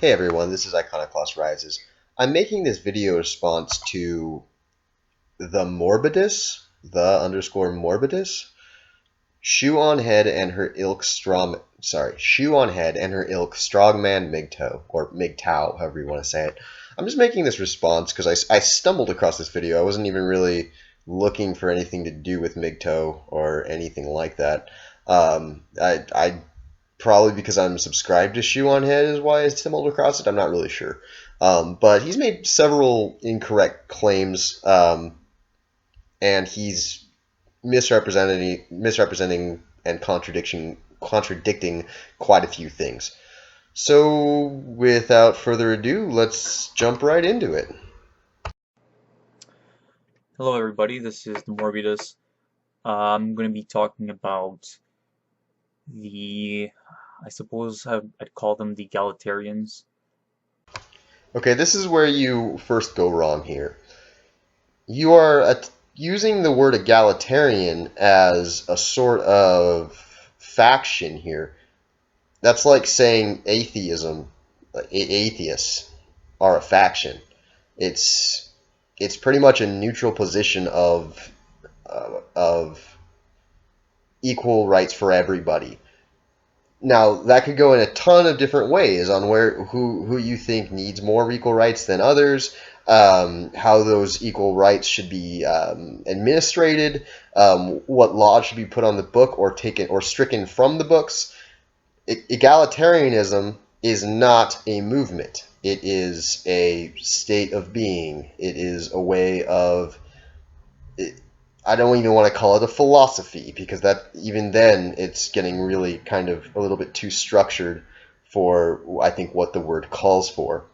Hey everyone, this is iconoclastrises. I'm making this video response to the Morbidus, Shoe on Head and her ilk strongman MGTOW, or MGTOW, however you want to say it. I'm just making this response because I stumbled across this video. I wasn't even really looking for anything to do with MGTOW or anything like that. I probably because I'm subscribed to Shoe on Head is why I stumbled across it. I'm not really sure. But he's made several incorrect claims, and he's misrepresenting and contradicting quite a few things. So, without further ado, let's jump right into it. Hello everybody, this is the Morbidus. I'm going to be talking about I suppose I'd call them the egalitarians. Okay, this is where you first go wrong here. You are using the word egalitarian as a sort of faction here. That's like saying atheists are a faction. It's it's pretty much a neutral position of equal rights for everybody. Now that could go in a ton of different ways on who you think needs more equal rights than others, how those equal rights should be administrated, what laws should be put on the book or taken or stricken from the books. Egalitarianism is not a movement. It is a state of being. It is a way of. I don't even want to call it a philosophy because that even then it's getting really kind of a little bit too structured for I think what the word calls for.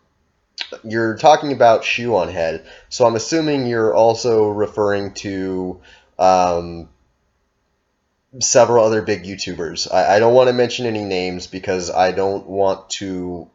You're talking about Shoe on Head, so I'm assuming you're also referring to several other big YouTubers. I don't want to mention any names because I don't want to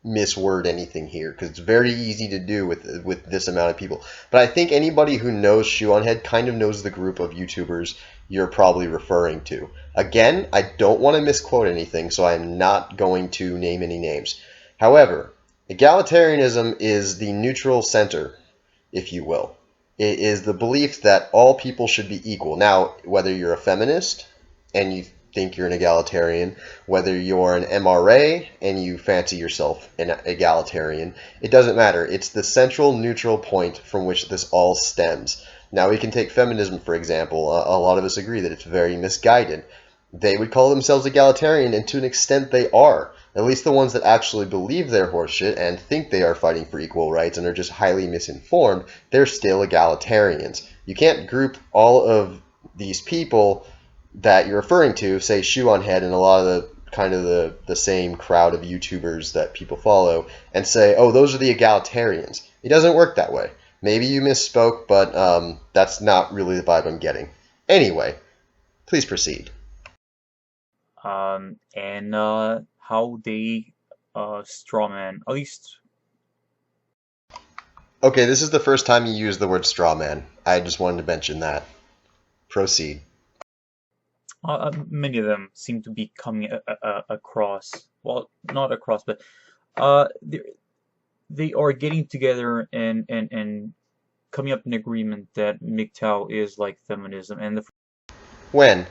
misword anything here because it's very easy to do with this amount of people. But I think anybody who knows Shoe on Head kind of knows the group of YouTubers you're probably referring to. Again, I don't want to misquote anything, so I'm not going to name any names. However, egalitarianism is the neutral center, if you will. It is the belief that all people should be equal. Now, whether you're a feminist and you think you're an egalitarian, whether you're an MRA and you fancy yourself an egalitarian, it doesn't matter. It's the central neutral point from which this all stems. Now, we can take feminism, for example. A lot of us agree that it's very misguided. They would call themselves egalitarian, and to an extent they are. At least the ones that actually believe they're horseshit and think they are fighting for equal rights and are just highly misinformed, they're still egalitarians. You can't group all of these people that you're referring to, say Shoe on Head and a lot of the same crowd of YouTubers that people follow, and say, oh, those are the egalitarians. It doesn't work that way. Maybe you misspoke, but that's not really the vibe I'm getting. Anyway, please proceed. And how they strawman, at least Okay, this is the first time you used the word straw man. I just wanted to mention that. Proceed. many of them seem to be coming across, well, not across, but uh, they, they are getting together and coming up in agreement that MGTOW is like feminism, and the When?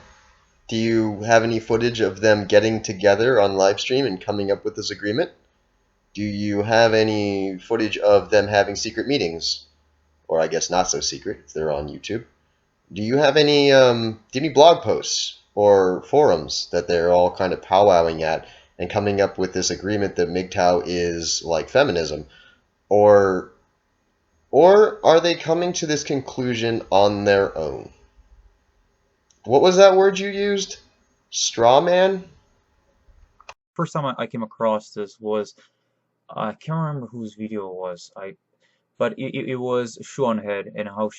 Do you have any footage of them getting together on live stream and coming up with this agreement? Do you have any footage of them having secret meetings? Or I guess not so secret if they're on YouTube. Do you have any blog posts or forums that they're all kind of powwowing at and coming up with this agreement that MGTOW is like feminism? Or or are they coming to this conclusion on their own? What was that word you used? Straw man? first time I came across this was I can't remember whose video it was. But it was Sean Head and how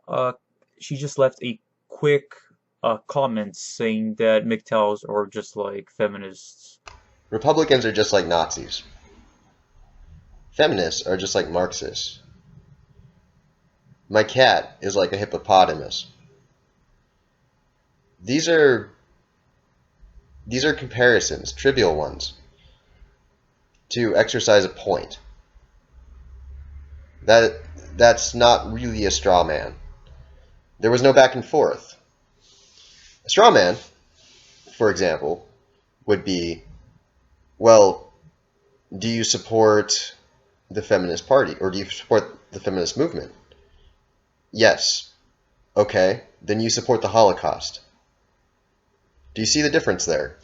uh she just left a quick comment saying that MGTOWs are just like feminists. Republicans are just like Nazis. Feminists are just like Marxists. My cat is like a hippopotamus. These are these are comparisons, trivial ones. to exercise a point. That's not really a straw man. There was no back and forth. A straw man, for example, would be, well, do you support the feminist party or do you support the feminist movement? Yes. Okay, then you support the Holocaust. Do you see the difference there?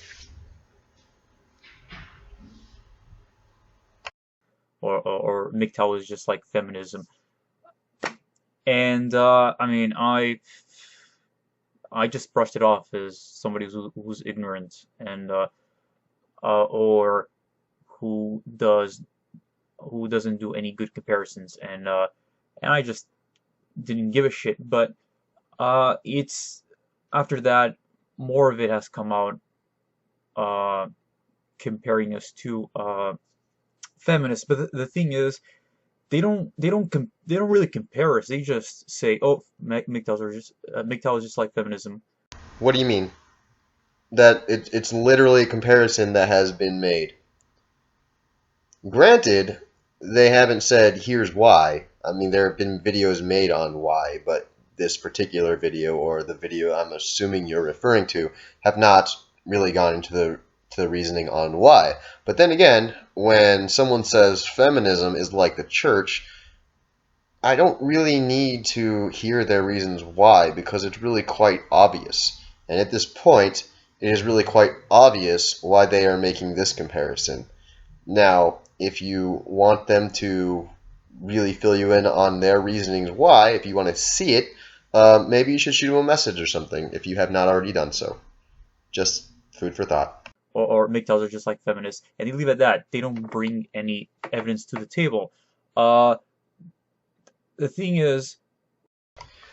or MGTOW is just like feminism. And I mean, I just brushed it off as somebody who's ignorant and or who doesn't do any good comparisons, and I just didn't give a shit. But it's after that, more of it has come out, uh, comparing us to feminists. But the thing is, they don't really compare us. They just say, oh, MGTOW is just like feminism. What do you mean? That it's literally a comparison that has been made. Granted, they haven't said here's why. I mean, there have been videos made on why, but this particular video or the video I'm assuming you're referring to have not really gone into the reasoning on why. But then again, when someone says feminism is like the church, I don't really need to hear their reasons why because it's really quite obvious. And at this point, it is really quite obvious why they are making this comparison. Now, if you want them to really fill you in on their reasonings why, if you want to see it, maybe you should shoot them a message or something if you have not already done so. Just food for thought. Or MGTOWs are just like feminists, and they leave it at that. They don't bring any evidence to the table. Uh, the thing is,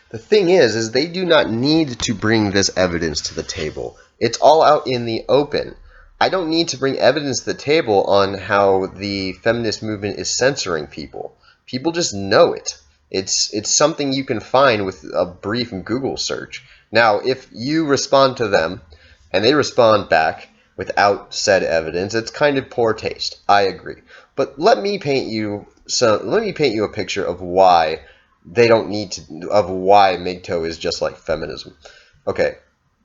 The thing is they do not need to bring this evidence to the table. It's all out in the open. I don't need to bring evidence to the table on how the feminist movement is censoring people. People just know it. It's something you can find with a brief Google search. Now, if you respond to them and they respond back without said evidence, it's kind of poor taste. I agree. But let me paint you a picture of why they don't need to, of why MGTOW is just like feminism. Okay,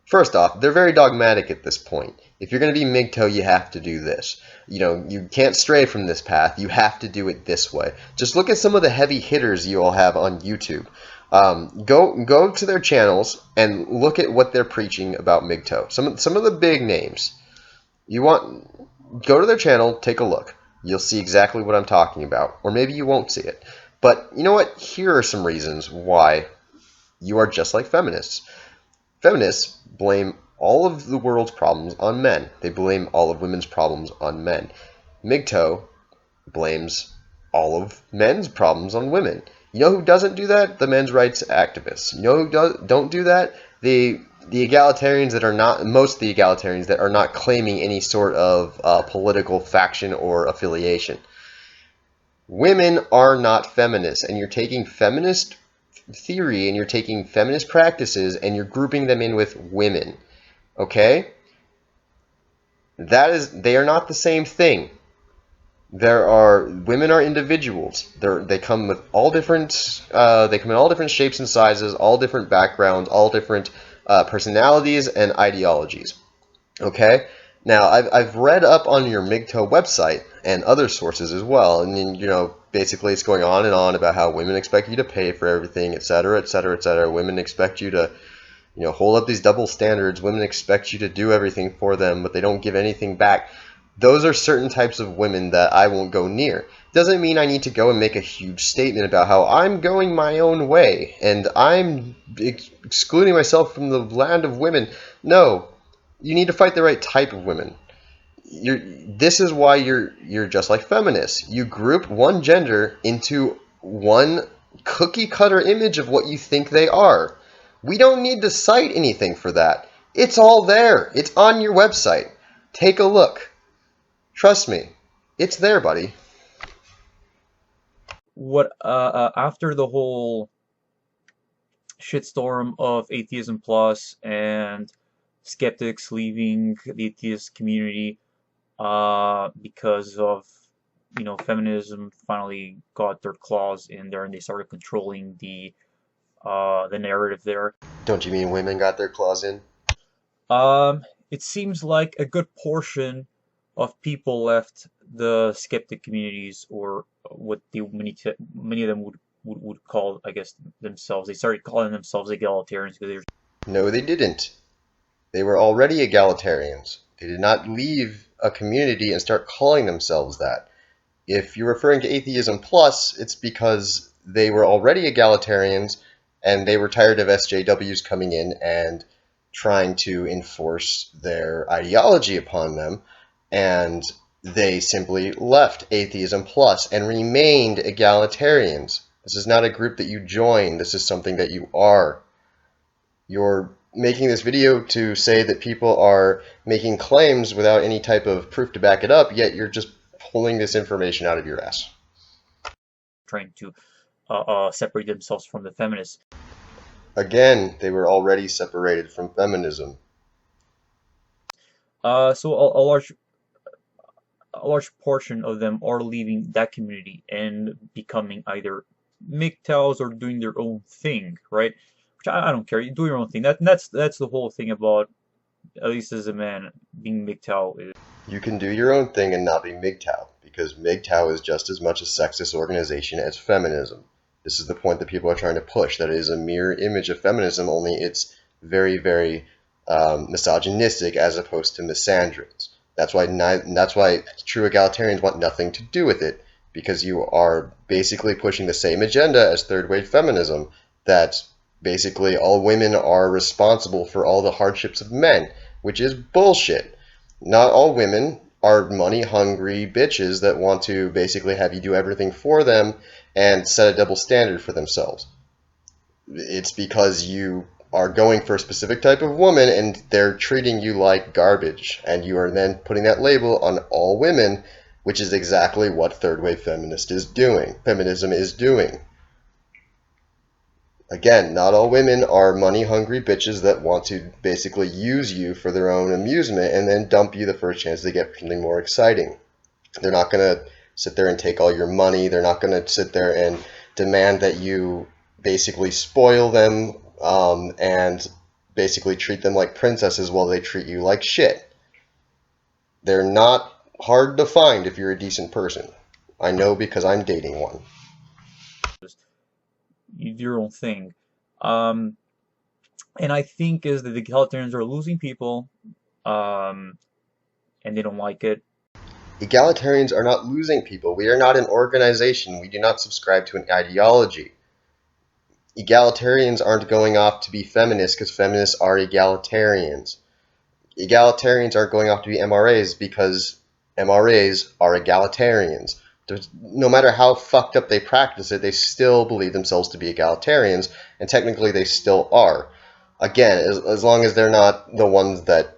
first off, they're very dogmatic at this point. If you're going to be MGTOW, you have to do this. You know, you can't stray from this path. You have to do it this way. Just look at some of the heavy hitters you all have on YouTube. Go to their channels and look at what they're preaching about MGTOW. Some of the big names. Go to their channel, take a look. You'll see exactly what I'm talking about. Or maybe you won't see it. But you know what? Here are some reasons why you are just like feminists. Feminists blame all of the world's problems on men. They blame all of women's problems on men. MGTOW blames all of men's problems on women. You know who doesn't do that? The men's rights activists. You know who don't do that? The egalitarians that are not, most of the egalitarians that are not claiming any sort of political faction or affiliation. Women are not feminists, and you're taking feminist theory and you're taking feminist practices and you're grouping them in with women. Okay? They are not the same thing. Women are individuals. They come with all different they come in all different shapes and sizes, all different backgrounds, all different personalities and ideologies. Okay? Now, I've read up on your MGTOW website and other sources as well, and then, you know, basically it's going on and on about how women expect you to pay for everything, etc., etc., etc. Women expect you to, you know, hold up these double standards. Women expect you to do everything for them, but they don't give anything back. Those are certain types of women that I won't go near. Doesn't mean I need to go and make a huge statement about how I'm going my own way and I'm excluding myself from the land of women. No. You need to fight the right type of women. This is why you're just like feminists. You group one gender into one cookie cutter image of what you think they are. We don't need to cite anything for that. It's all there. It's on your website. Take a look. Trust me. It's there, buddy. what after the whole shitstorm of Atheism Plus and skeptics leaving the atheist community because of feminism finally got their claws in there and they started controlling the narrative there. Don't you mean women got their claws in? It seems like a good portion of people left the skeptic communities, or what many of them would call, I guess, themselves. They started calling themselves egalitarians because they were No, they didn't. They were already egalitarians. They did not leave a community and start calling themselves that. If you're referring to atheism plus, it's because they were already egalitarians and they were tired of SJWs coming in and trying to enforce their ideology upon them, and they simply left atheism plus and remained egalitarians. This is not a group that you join, this is something that you are. You're making this video to say that people are making claims without any type of proof to back it up, yet you're just pulling this information out of your ass. trying to separate themselves from the feminists. Again, they were already separated from feminism. So a large portion of them are leaving that community and becoming either MGTOWs or doing their own thing, right? Which I don't care. You do your own thing. That's the whole thing about, at least as a man, being MGTOW is. You can do your own thing and not be MGTOW, because MGTOW is just as much a sexist organization as feminism. This is the point that people are trying to push, that it is a mirror image of feminism, only it's very, very misogynistic as opposed to misandrous. That's why true egalitarians want nothing to do with it, because you are basically pushing the same agenda as third-wave feminism, that basically all women are responsible for all the hardships of men, which is bullshit. Not all women are money-hungry bitches that want to basically have you do everything for them and set a double standard for themselves. It's because you are going for a specific type of woman and they're treating you like garbage, and you are then putting that label on all women, which is exactly what third-wave feminism is doing. Again, not all women are money-hungry bitches that want to basically use you for their own amusement and then dump you the first chance they get for something more exciting. They're not going to sit there and take all your money. They're not going to sit there and demand that you basically spoil them and basically treat them like princesses while they treat you like shit. They're not hard to find if you're a decent person. I know because I'm dating one. You do your own thing. Um, and I think is that the egalitarians are losing people, um, and they don't like it. Egalitarians are not losing people. We are not an organization. We do not subscribe to an ideology. Egalitarians aren't going off to be feminists because feminists are egalitarians. Egalitarians aren't going off to be MRAs because MRAs are egalitarians. No matter how fucked up they practice it, they still believe themselves to be egalitarians, and technically they still are. Again, as long as they're not the ones that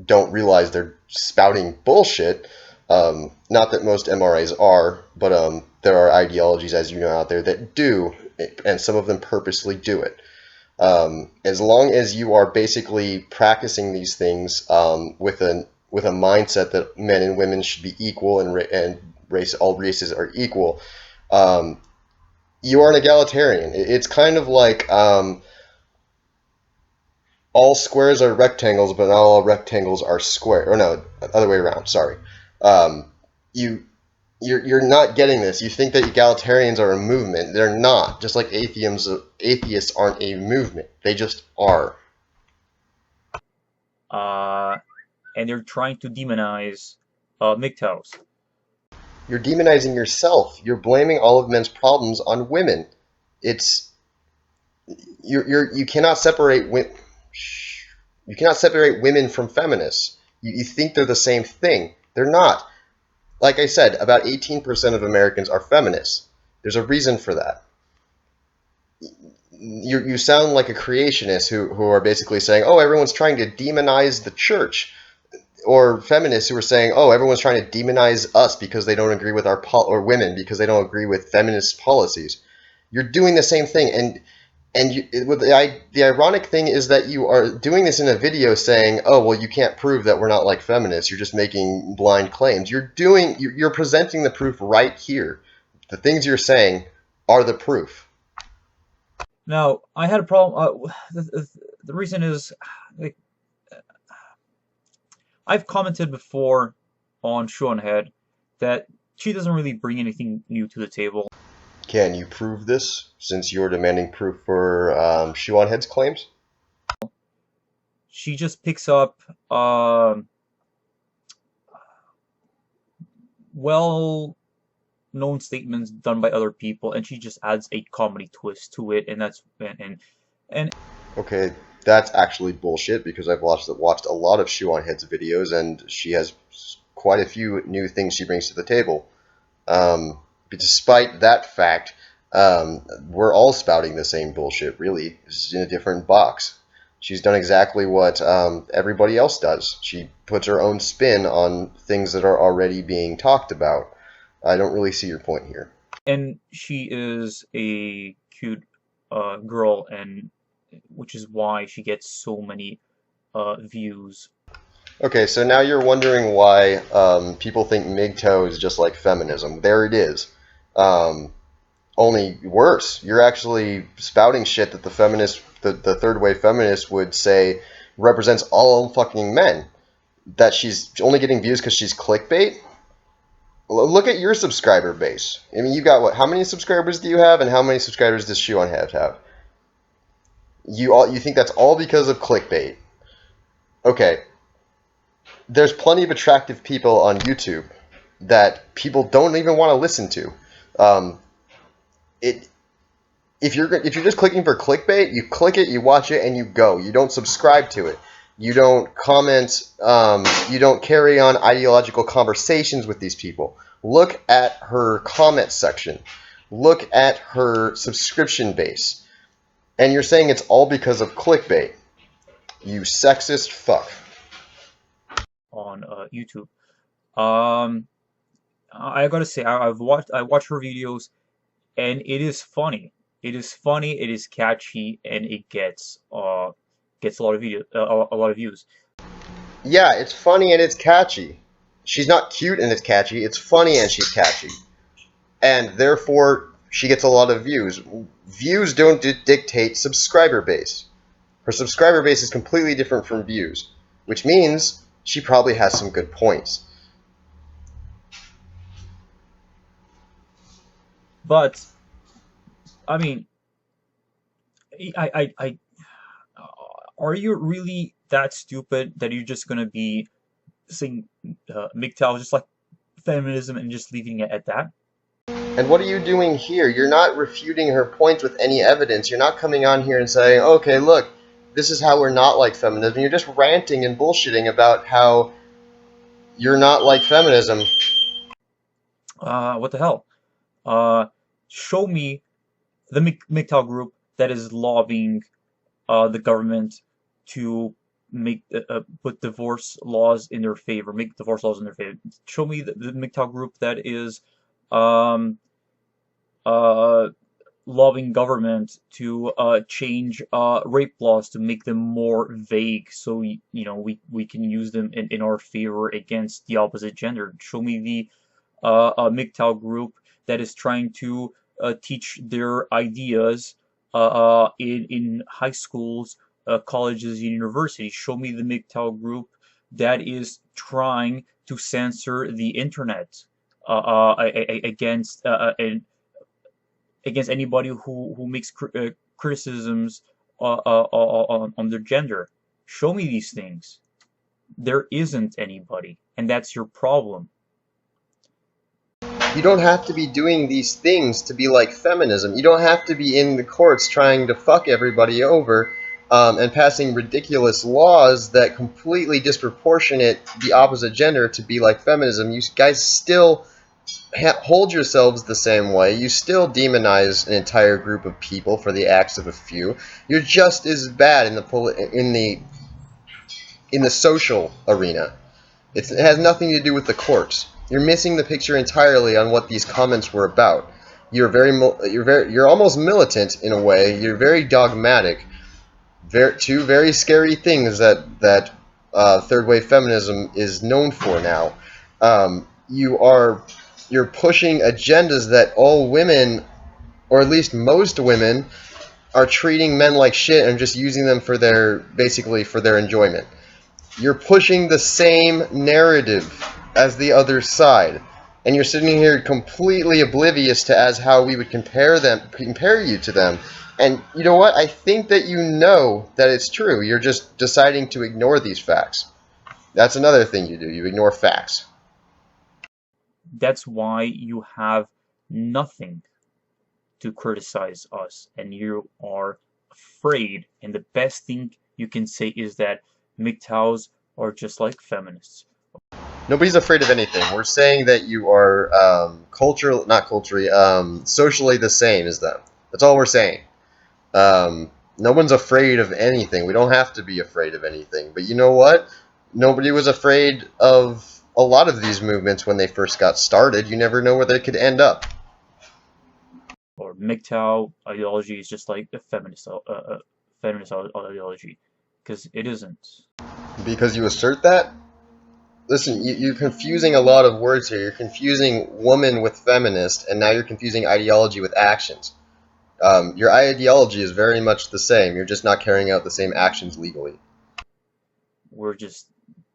don't realize they're spouting bullshit. Not that most MRAs are, but there are ideologies, as you know, out there that do, and some of them purposely do it. As long as you are basically practicing these things with a mindset that men and women should be equal and all races are equal, you are an egalitarian. It's kind of like all squares are rectangles, but not all rectangles are square. Or no, other way around. Sorry. Um, you're not getting this. You think that egalitarians are a movement. They're not. Just like atheists aren't a movement. They just are. Uh, and they're trying to demonize MGTOWs. You're demonizing yourself. You're blaming all of men's problems on women. It's you cannot separate women from feminists. You think they're the same thing. They're not. Like I said, about 18% of Americans are feminists. There's a reason for that. You sound like a creationist who are basically saying, oh, everyone's trying to demonize the church. Or feminists who are saying, oh, everyone's trying to demonize us because they don't agree with or women because they don't agree with feminist policies. You're doing the same thing. And And the ironic thing is that you are doing this in a video saying, "Oh, well, you can't prove that we're not like feminists. You're just making blind claims." You're presenting the proof right here. The things you're saying are the proof. Now, I had a problem. The reason is, like, I've commented before on Shonehead that she doesn't really bring anything new to the table. Can you prove this? Since you're demanding proof for Shoe on Head's claims. She just picks up well-known statements done by other people, and she just adds a comedy twist to it, and and Okay, that's actually bullshit because I've watched a lot of Shoe on Head's videos, and she has quite a few new things she brings to the table. But despite that fact, we're all spouting the same bullshit, really. It's just in a different box. She's done exactly what everybody else does. She puts her own spin on things that are already being talked about. I don't really see your point here. and she is a cute girl, and which is why she gets so many views. Okay, so now you're wondering why people think MGTOW is just like feminism. There it is. Um, Only worse. You're actually spouting shit that the third wave feminists would say represents all fucking men. That she's only getting views because she's clickbait. Look at your subscriber base. I mean, you got what? How many subscribers do you have, and how many subscribers does Shoe on Head have? You think that's all because of clickbait? Okay, there's plenty of attractive people on YouTube that people don't even want to listen to. Um, it if you're just clicking for clickbait, you click it, you watch it, and you go. You don't subscribe to it. You don't comment. You don't carry on ideological conversations with these people. Look at her comment section. Look at her subscription base. And you're saying it's all because of clickbait. You sexist fuck. On YouTube. Um, I gotta say, I watched her videos, and it is funny. It is funny. It is catchy, and it gets a lot of a lot of views. Yeah, it's funny and it's catchy. She's not cute and it's catchy. It's funny and she's catchy. And therefore, she gets a lot of views. Views don't dictate subscriber base. Her subscriber base is completely different from views, which means she probably has some good points. But I mean, I are you really that stupid that you're just gonna be saying MGTOW just like feminism and just leaving it at that? And what are you doing here? You're not refuting her points with any evidence. You're not coming on here and saying, okay, look, this is how we're not like feminism. You're just ranting and bullshitting about how you're not like feminism. What the hell? Uh, Show me the MGTOW group that is lobbying the government to make put divorce laws in their favor, make divorce laws in their favor. Show me the MGTOW group that is um, uh, lobbying government to change rape laws to make them more vague, so you know we can use them in our favor against the opposite gender. Show me the MGTOW group that is trying to teach their ideas in high schools, colleges, and universities. Show me the MGTOW group that is trying to censor the internet against against anybody who makes criticisms on their gender. Show me these things. There isn't anybody, and that's your problem. You don't have to be doing these things to be like feminism. You don't have to be in the courts trying to fuck everybody over and passing ridiculous laws that completely disproportionate the opposite gender to be like feminism. You guys still hold yourselves the same way. You still demonize an entire group of people for the acts of a few. You're just as bad in the social arena. It has nothing to do with the courts. You're missing the picture entirely on what these comments were about. you're almost militant in a way. You're very dogmatic. Two very scary things that third wave feminism is known for now. You're pushing agendas that all women, or at least most women, are treating men like shit and just using them for their enjoyment. You're pushing the same narrative as the other side, and you're sitting here completely oblivious to as how we would compare you to them. And you know what? I think that you know that it's true. You're just deciding to ignore these facts. That's another thing you do. You ignore facts. That's why you have nothing to criticize us, and you are afraid. And the best thing you can say is that MGTOWs are just like feminists. Nobody's afraid of anything. We're saying that you are not culturally, socially the same as them. That's all we're saying. No one's afraid of anything. We don't have to be afraid of anything. But you know what? Nobody was afraid of a lot of these movements when they first got started. You never know where they could end up. Or MGTOW ideology is just like the feminist ideology, because it isn't. Because you assert that? Listen, you're confusing a lot of words here. You're confusing woman with feminist, and now you're confusing ideology with actions. Your ideology is very much the same. You're just not carrying out the same actions legally. We're just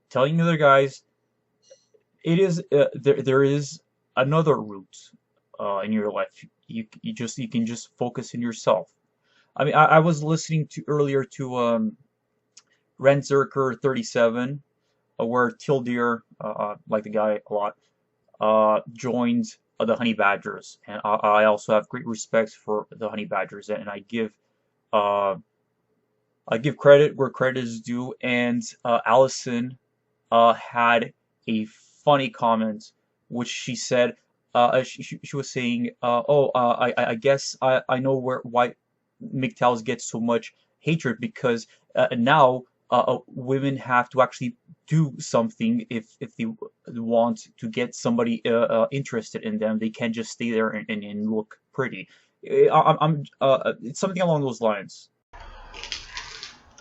telling the other guys it is there is another route in your life. You can just focus in yourself. I mean, I was listening to earlier to Renzerker 37, where Tildeer, like the guy a lot, joined the Honey Badgers, and I also have great respect for the Honey Badgers, and uh, I give credit where credit is due. And Allison had a funny comment, which she said, she was saying, I guess I know why MGTOWs get so much hatred, because now women have to actually do something if they want to get somebody interested in them. They can't just stay there and look pretty. It's something along those lines.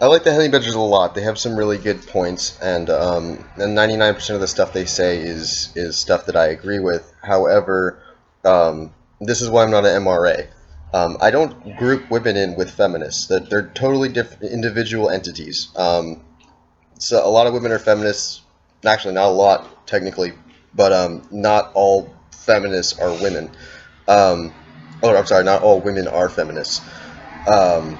I like the Honey Badgers a lot. They have some really good points, and 99% of the stuff they say is stuff that I agree with. However, this is why I'm not an MRA. I don't group women in with feminists. That they're totally different individual entities. So a lot of women are feminists. Actually, not a lot technically, but not all feminists are women. I'm sorry, not all women are feminists. Um,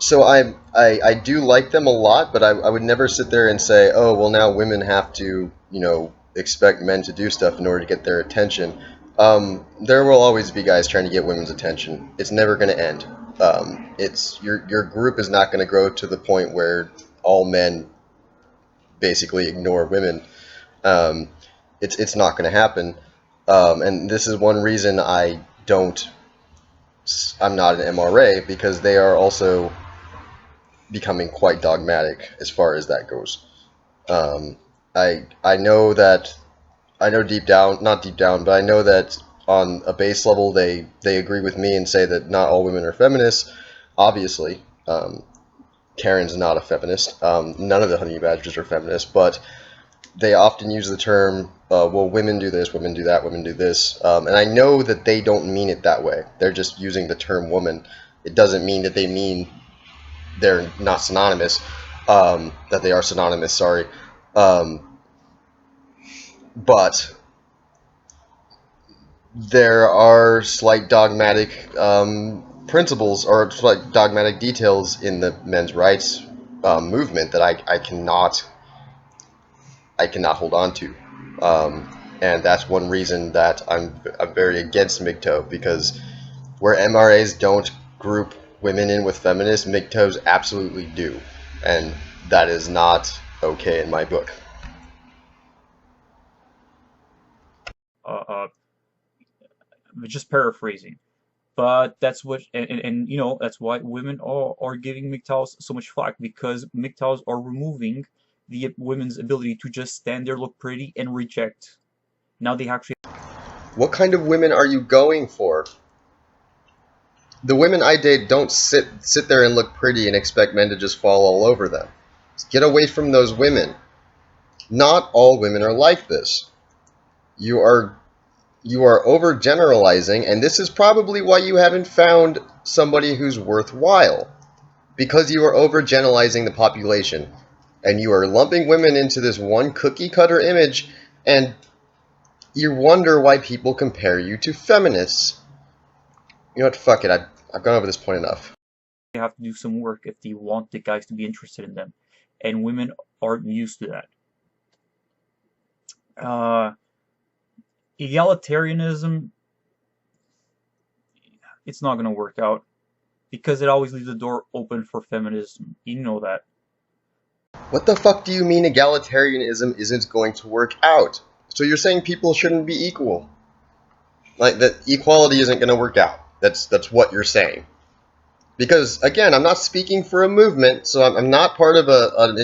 so I do like them a lot, but I would never sit there and say, oh, well, now women have to, expect men to do stuff in order to get their attention. There will always be guys trying to get women's attention. It's never going to end. It's your group is not going to grow to the point where all men basically ignore women. Um, it's not going to happen. And this is one reason I'm not an MRA, because they are also becoming quite dogmatic as far as that goes. Um, I know that I know deep down, not deep down, but I know that on a base level they agree with me and say that not all women are feminists. Obviously, Karen's not a feminist. None of the Honey Badgers are feminists, but they often use the term, well, women do this, women do that, women do this. And I know that they don't mean it that way. They're just using the term woman. It doesn't mean that they mean they're not synonymous, that they are synonymous, sorry. But there are slight dogmatic principles or slight dogmatic details in the men's rights movement that I cannot hold on to. And that's one reason that I'm very against MGTOW, because where MRAs don't group women in with feminists, MGTOWs absolutely do. And that is not okay in my book. Uh, uh, just paraphrasing. But that's what, and that's why women are giving MGTOWs so much flack, because MGTOWs are removing the women's ability to just stand there, look pretty, and reject. Now they actually What kind of women are you going for? The women I date don't sit there and look pretty and expect men to just fall all over them. Get away from those women. Not all women are like this. You are overgeneralizing, and this is probably why you haven't found somebody who's worthwhile. Because you are overgeneralizing the population. And you are lumping women into this one cookie cutter image, and you wonder why people compare you to feminists. You know what, fuck it, I've gone over this point enough. They have to do some work if they want the guys to be interested in them, and women aren't used to that. Egalitarianism, it's not going to work out because it always leaves the door open for feminism. You know that. What the fuck do you mean egalitarianism isn't going to work out? So you're saying people shouldn't be equal? Like, that equality isn't going to work out. That's what you're saying. Because, again, I'm not speaking for a movement, so I'm not part of I'm not an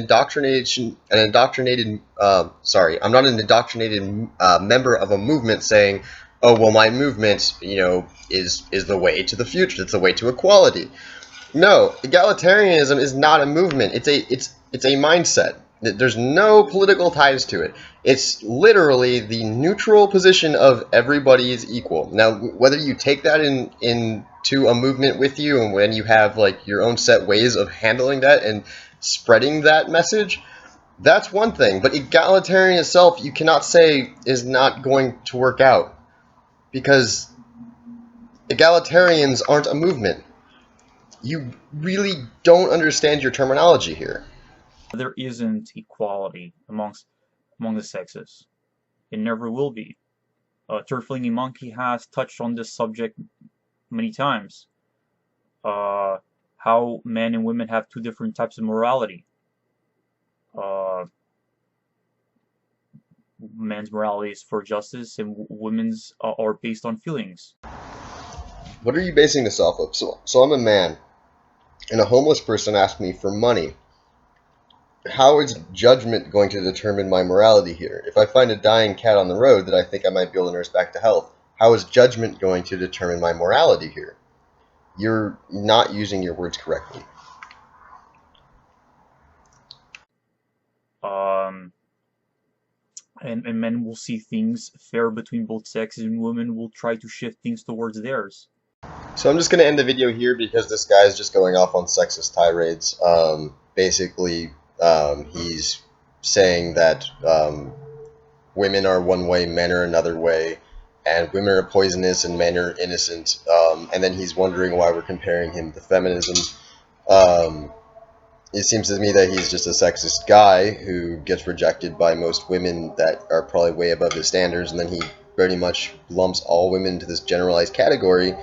indoctrinated member of a movement saying, oh, well, my movement, is the way to the future, it's the way to equality. No, egalitarianism is not a movement. It's a mindset. There's no political ties to it. It's literally the neutral position of everybody is equal. Now, whether you take that into a movement with you, and when you have like your own set ways of handling that and spreading that message, that's one thing. But egalitarian itself, you cannot say is not going to work out, because egalitarians aren't a movement. You really don't understand your terminology here. There isn't equality among the sexes. It never will be. Turflinging Monkey has touched on this subject many times. How men and women have two different types of morality. Uh, Men's morality is for justice, and women's are based on feelings. What are you basing this off of? So I'm a man, and a homeless person asked me for money. How is judgment going to determine my morality here? If I find a dying cat on the road that I think I might be able to nurse back to health, how is judgment going to determine my morality here? You're not using your words correctly. Um, and men will see things fair between both sexes, and women will try to shift things towards theirs. So I'm just going to end the video here because this guy's just going off on sexist tirades. Basically, he's saying that women are one way, men are another way, and women are poisonous and men are innocent. And then he's wondering why we're comparing him to feminism. It seems to me that he's just a sexist guy who gets rejected by most women that are probably way above his standards, and then he pretty much lumps all women into this generalized category,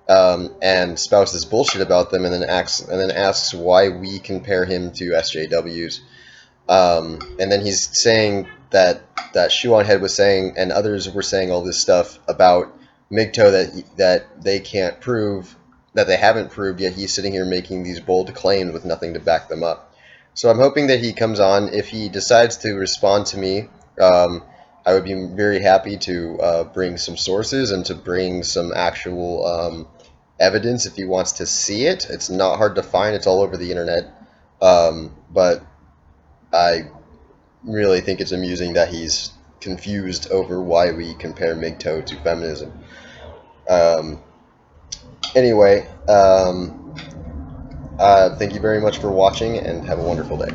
and spouts this bullshit about them, and then asks why we compare him to SJWs. And then he's saying that Shoe on Head was saying, and others were saying all this stuff about MGTOW that they can't prove, that they haven't proved, yet he's sitting here making these bold claims with nothing to back them up. So I'm hoping that he comes on. If he decides to respond to me, I would be very happy to bring some sources and to bring some actual evidence if he wants to see it. It's not hard to find. It's all over the internet. But I really think it's amusing that he's confused over why we compare MGTOW to feminism. Anyway, thank you very much for watching, and have a wonderful day.